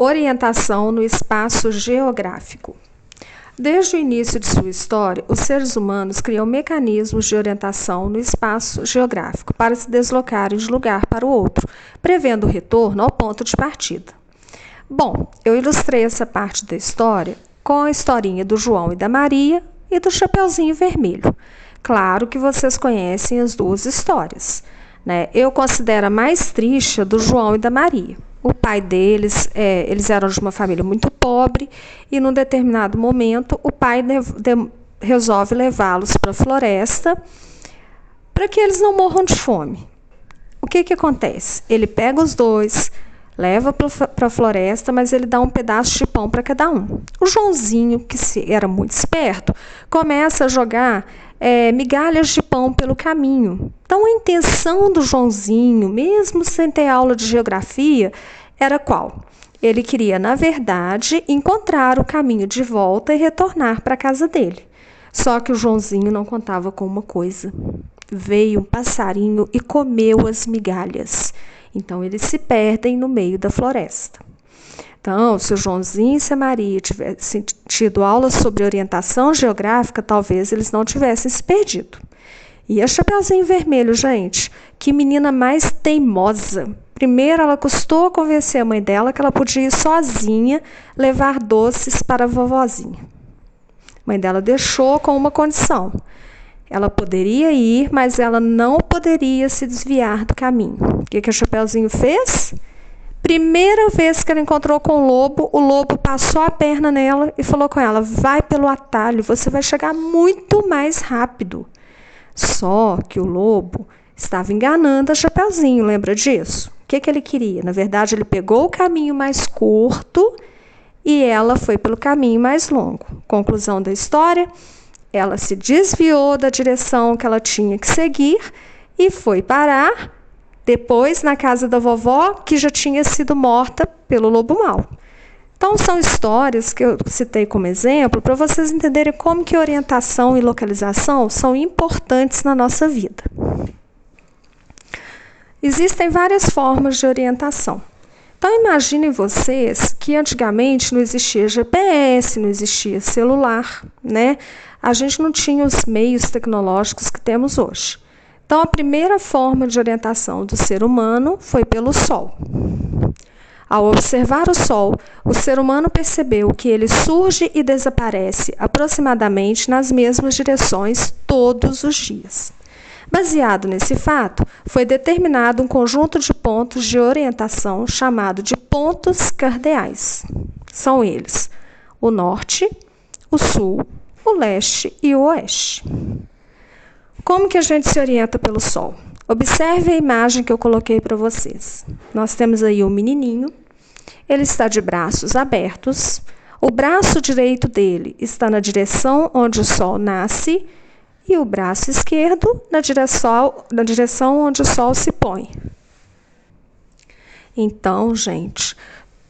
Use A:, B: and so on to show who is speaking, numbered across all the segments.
A: Orientação no espaço geográfico. Desde o início de sua história, os seres humanos criam mecanismos de orientação no espaço geográfico para se deslocarem de lugar para o outro, prevendo o retorno ao ponto de partida. Bom, eu ilustrei essa parte da história com a historinha do João e da Maria e do Chapeuzinho Vermelho. Claro que vocês conhecem as duas histórias, né? Eu considero a mais triste a do João e da Maria. O pai deles, eles eram de uma família muito pobre e, num determinado momento, o pai resolve levá-los para a floresta para que eles não morram de fome. O que acontece? Ele pega os dois, leva para a floresta, mas ele dá um pedaço de pão para cada um. O Joãozinho, que era muito esperto, começa a jogar migalhas de pão pelo caminho. Então, a intenção do Joãozinho, mesmo sem ter aula de geografia, era qual? Ele queria, na verdade, encontrar o caminho de volta e retornar para a casa dele. Só que o Joãozinho não contava com uma coisa. Veio um passarinho e comeu as migalhas. Então, eles se perdem no meio da floresta. Então, se o Joãozinho e se a Maria tivessem tido aula sobre orientação geográfica, talvez eles não tivessem se perdido. E a Chapeuzinho Vermelho, gente, que menina mais teimosa. Primeiro, ela custou a convencer a mãe dela que ela podia ir sozinha levar doces para a vovozinha. A mãe dela deixou com uma condição. Ela poderia ir, mas ela não poderia se desviar do caminho. O que a Chapeuzinho fez? Primeira vez que ela encontrou com o lobo passou a perna nela e falou com ela: vai pelo atalho, você vai chegar muito mais rápido. Só que o lobo estava enganando a Chapeuzinho, lembra disso? O que ele queria? Na verdade, ele pegou o caminho mais curto e ela foi pelo caminho mais longo. Conclusão da história, ela se desviou da direção que ela tinha que seguir e foi parar depois na casa da vovó, que já tinha sido morta pelo lobo mau. Então, são histórias que eu citei como exemplo para vocês entenderem como que orientação e localização são importantes na nossa vida. Existem várias formas de orientação. Então, imaginem vocês que antigamente não existia GPS, não existia celular, né? A gente não tinha os meios tecnológicos que temos hoje. Então, a primeira forma de orientação do ser humano foi pelo Sol. Ao observar o Sol, o ser humano percebeu que ele surge e desaparece aproximadamente nas mesmas direções todos os dias. Baseado nesse fato, foi determinado um conjunto de pontos de orientação chamado de pontos cardeais. São eles: o norte, o sul, o leste e o oeste. Como que a gente se orienta pelo Sol? Observe a imagem que eu coloquei para vocês. Nós temos aí um menininho, ele está de braços abertos, o braço direito dele está na direção onde o Sol nasce e o braço esquerdo na direção onde o Sol se põe. Então, gente,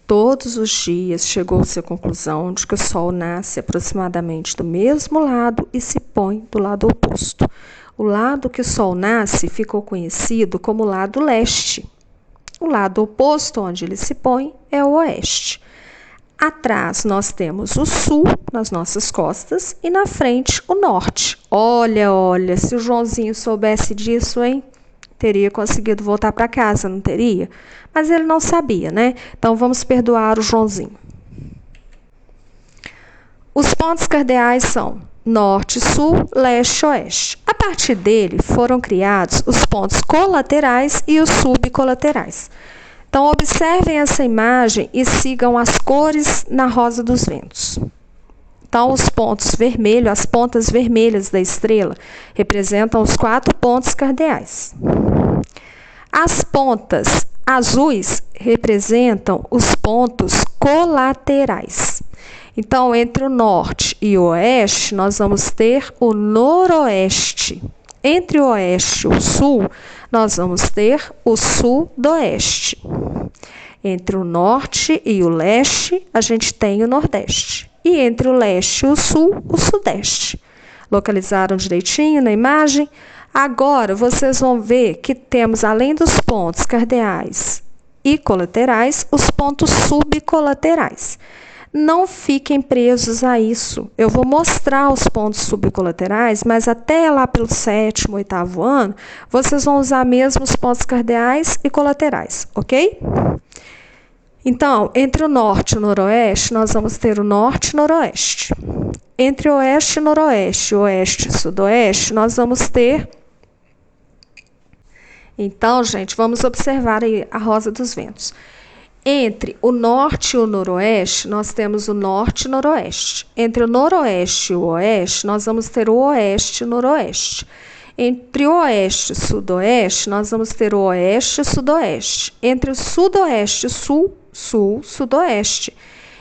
A: todos os dias chegou-se à conclusão de que o Sol nasce aproximadamente do mesmo lado e se põe do lado oposto. O lado que o Sol nasce ficou conhecido como lado leste. O lado oposto, onde ele se põe, é o oeste. Atrás nós temos o sul, nas nossas costas, e na frente o norte. Olha, se o Joãozinho soubesse disso, hein? Teria conseguido voltar para casa, não teria? Mas ele não sabia, né? Então vamos perdoar o Joãozinho. Os pontos cardeais são norte, sul, leste, oeste. A partir dele foram criados os pontos colaterais e os subcolaterais. Então, observem essa imagem e sigam as cores na rosa dos ventos. Então, os pontos vermelhos, as pontas vermelhas da estrela, representam os 4 pontos cardeais. As pontas azuis representam os pontos colaterais. Então, entre o norte e o oeste, nós vamos ter o noroeste. Entre o oeste e o sul, nós vamos ter o sudoeste. Entre o norte e o leste, a gente tem o nordeste. E entre o leste e o sul, o sudeste. Localizaram direitinho na imagem? Agora, vocês vão ver que temos, além dos pontos cardeais e colaterais, os pontos subcolaterais. Não fiquem presos a isso. Eu vou mostrar os pontos subcolaterais, mas até lá pelo 7º, 8º ano, vocês vão usar mesmo os pontos cardeais e colaterais, ok? Então, entre o norte e o noroeste, nós vamos ter o norte e o noroeste. Entre oeste e noroeste, oeste e sudoeste, nós vamos ter... Então, gente, vamos observar aí a rosa dos ventos. Entre o norte e o noroeste, nós temos o norte e o noroeste. Entre o noroeste e o oeste, nós vamos ter o oeste e o noroeste. Entre o oeste e o sudoeste, nós vamos ter o oeste e o sudoeste. Entre o sudoeste e o sul, sul, sudoeste.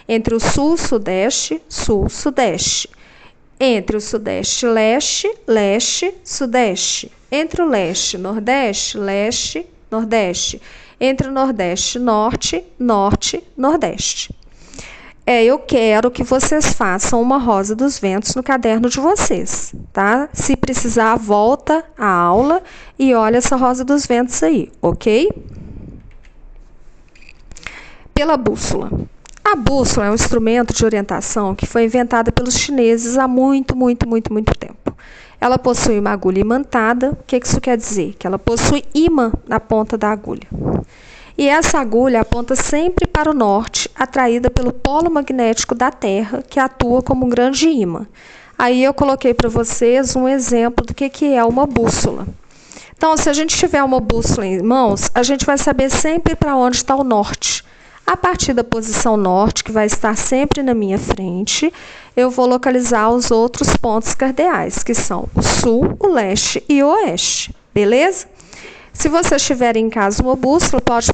A: Entre o sul, sudeste, sul, sudeste. Entre o sudeste, leste, leste, sudeste. Entre o leste, nordeste, leste, nordeste. Entre o nordeste, norte, norte, nordeste. Eu quero que vocês façam uma rosa dos ventos no caderno de vocês, tá? Se precisar, volta à aula e olha essa rosa dos ventos aí, ok? Pela bússola. A bússola é um instrumento de orientação que foi inventada pelos chineses há muito tempo. Ela possui uma agulha imantada. O que isso quer dizer? Que ela possui ímã na ponta da agulha. E essa agulha aponta sempre para o norte, atraída pelo polo magnético da Terra, que atua como um grande ímã. Aí eu coloquei para vocês um exemplo do que é uma bússola. Então, se a gente tiver uma bússola em mãos, a gente vai saber sempre para onde está o norte. A partir da posição norte, que vai estar sempre na minha frente, eu vou localizar os outros pontos cardeais, que são o sul, o leste e o oeste. Beleza? Se vocês tiverem em casa uma bússola, pode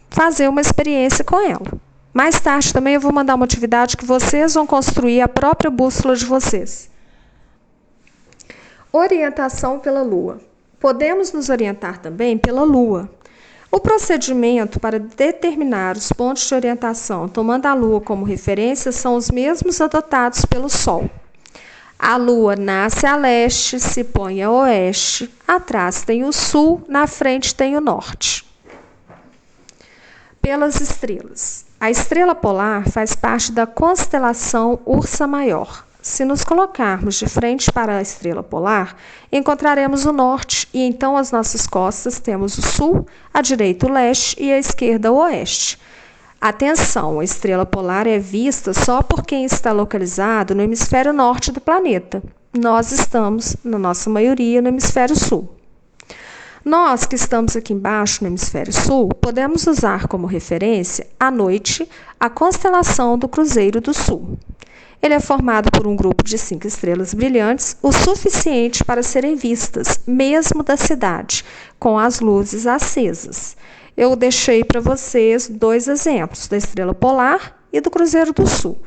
A: fazer uma experiência com ela. Mais tarde também eu vou mandar uma atividade que vocês vão construir a própria bússola de vocês. Orientação pela Lua. Podemos nos orientar também pela Lua. O procedimento para determinar os pontos de orientação, tomando a Lua como referência, são os mesmos adotados pelo Sol. A Lua nasce a leste, se põe a oeste, atrás tem o sul, na frente tem o norte. Pelas estrelas. A estrela polar faz parte da constelação Ursa Maior. Se nos colocarmos de frente para a estrela polar, encontraremos o norte e então às nossas costas temos o sul, à direita o leste e à esquerda o oeste. Atenção, a estrela polar é vista só por quem está localizado no hemisfério norte do planeta. Nós estamos, na nossa maioria, no hemisfério sul. Nós que estamos aqui embaixo no hemisfério sul, podemos usar como referência, à noite, a constelação do Cruzeiro do Sul. Ele é formado por um grupo de 5 estrelas brilhantes, o suficiente para serem vistas, mesmo da cidade, com as luzes acesas. Eu deixei para vocês 2 exemplos, da estrela polar e do Cruzeiro do Sul.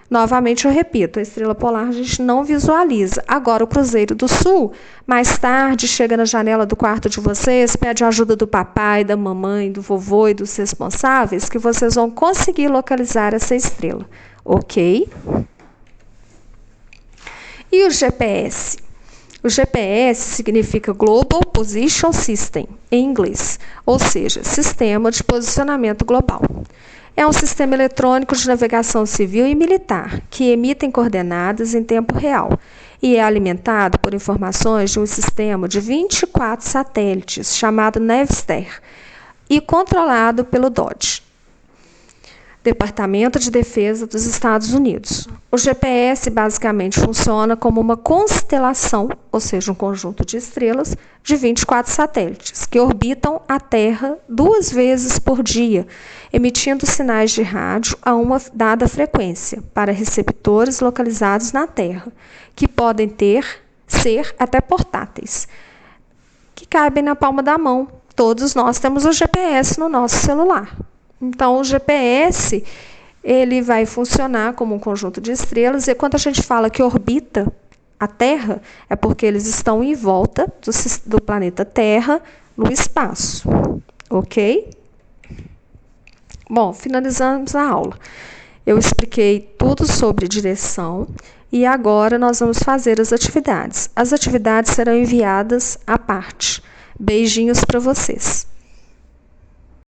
A: Novamente eu repito, a estrela polar a gente não visualiza. Agora o Cruzeiro do Sul, mais tarde, chega na janela do quarto de vocês, pede a ajuda do papai, da mamãe, do vovô e dos responsáveis, que vocês vão conseguir localizar essa estrela, ok? E o GPS? O GPS significa Global Position System, em inglês, ou seja, Sistema de Posicionamento Global. É um sistema eletrônico de navegação civil e militar, que emitem coordenadas em tempo real e é alimentado por informações de um sistema de 24 satélites, chamado Navster, e controlado pelo DoD, Departamento de Defesa dos Estados Unidos. O GPS basicamente funciona como uma constelação, ou seja, um conjunto de estrelas, de 24 satélites, que orbitam a Terra 2 vezes por dia, emitindo sinais de rádio a uma dada frequência para receptores localizados na Terra, que podem ser até portáteis, que cabem na palma da mão. Todos nós temos o GPS no nosso celular. Então, o GPS ele vai funcionar como um conjunto de estrelas, e quando a gente fala que orbita a Terra, é porque eles estão em volta do planeta Terra no espaço, ok? Bom, finalizamos a aula. Eu expliquei tudo sobre direção e agora nós vamos fazer as atividades. As atividades serão enviadas à parte. Beijinhos para vocês.